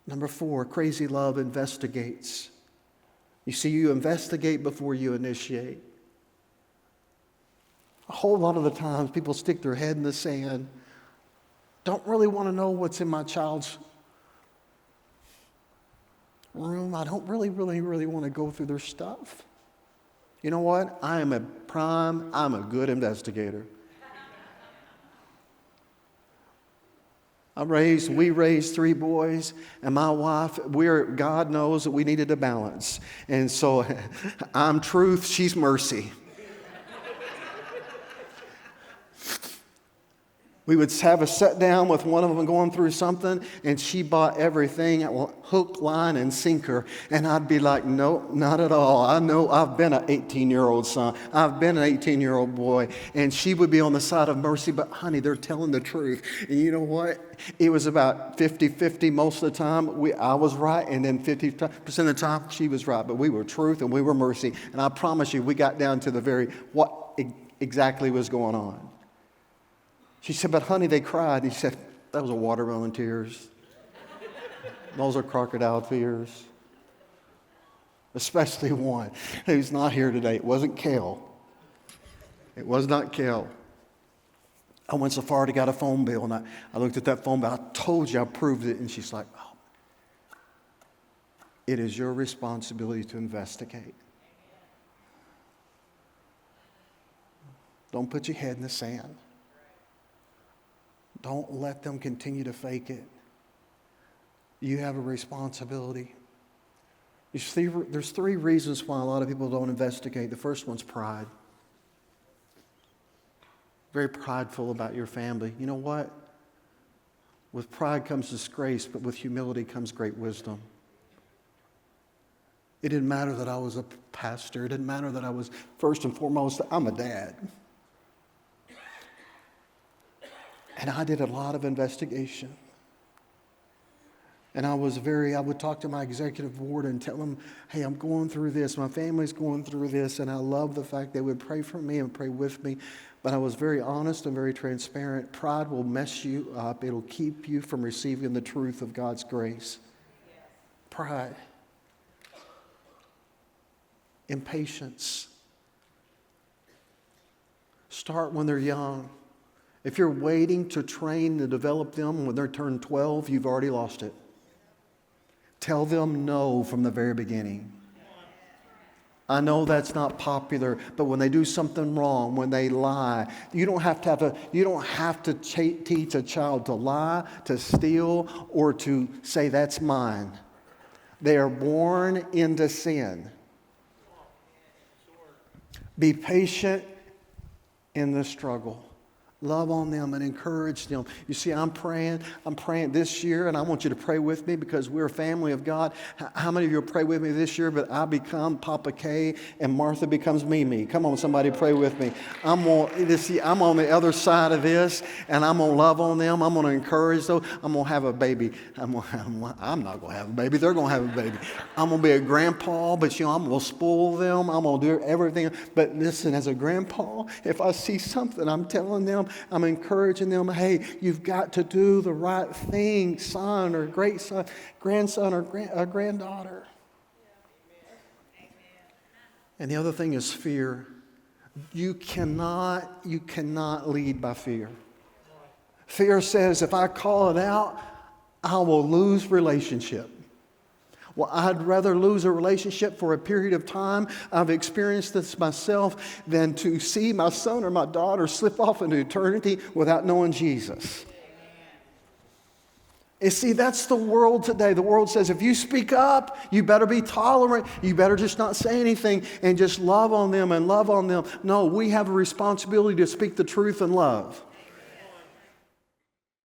Number 4, crazy love investigates. You see, you investigate before you initiate. A whole lot of the times people stick their head in the sand, don't really want to know what's in my child's room. I don't really want to go through their stuff. You know what? I'm a good investigator. We raised 3 boys, and my wife, God knows that we needed a balance. And so I'm truth, she's mercy. We would have a sit down with one of them going through something, and she bought everything, hook, line, and sinker. And I'd be like, no, not at all. I know I've been an 18-year-old son. I've been an 18-year-old boy. And she would be on the side of mercy, but honey, they're telling the truth. And you know what? It was about 50-50 most of the time. I was right, and then 50% of the time, she was right. But we were truth and we were mercy. And I promise you, we got down to what exactly was going on. She said, but honey, they cried. He said, that was a watermelon tears. Those are crocodile tears. Especially one who's not here today. It wasn't Kel. It was not Kel. I went so far to got a phone bill, and I looked at that phone bill. I told you I proved it. And she's like, oh, it is your responsibility to investigate. Don't put your head in the sand. Don't let them continue to fake it. You have a responsibility. There's 3 reasons why a lot of people don't investigate. The first one's pride. Very prideful about your family. You know what? With pride comes disgrace, but with humility comes great wisdom. It didn't matter that I was a pastor. It didn't matter that I was, first and foremost, I'm a dad. And I did a lot of investigation. And I would talk to my executive board and tell them, hey, I'm going through this. My family's going through this. And I love the fact they would pray for me and pray with me. But I was very honest and very transparent. Pride will mess you up. It'll keep you from receiving the truth of God's grace. Pride. Impatience. Start when they're young. If you're waiting to train to develop them when they're turned 12, you've already lost it. Tell them no from the very beginning. I know that's not popular, but when they do something wrong, when they lie, you don't have to teach a child to lie, to steal, or to say that's mine. They are born into sin. Be patient in the struggle. Love on them and encourage them. You see, I'm praying this year, and I want you to pray with me because we're a family of God. How many of you will pray with me this year? But I become Papa K and Martha becomes Mimi. Come on, somebody pray with me. I'm on the other side of this, and I'm going to love on them. I'm going to encourage them. I'm going to have a baby. I'm not going to have a baby. They're going to have a baby. I'm going to be a grandpa, but I'm going to spoil them. I'm going to do everything. But listen, as a grandpa, if I see something, I'm telling them, I'm encouraging them, hey, you've got to do the right thing, son or great son, grandson or granddaughter. And the other thing is fear. You cannot lead by fear. Fear says if I call it out, I will lose relationship. Well, I'd rather lose a relationship for a period of time. I've experienced this myself than to see my son or my daughter slip off into eternity without knowing Jesus. You see, that's the world today. The world says if you speak up, you better be tolerant. You better just not say anything and just love on them and love on them. No, we have a responsibility to speak the truth in love.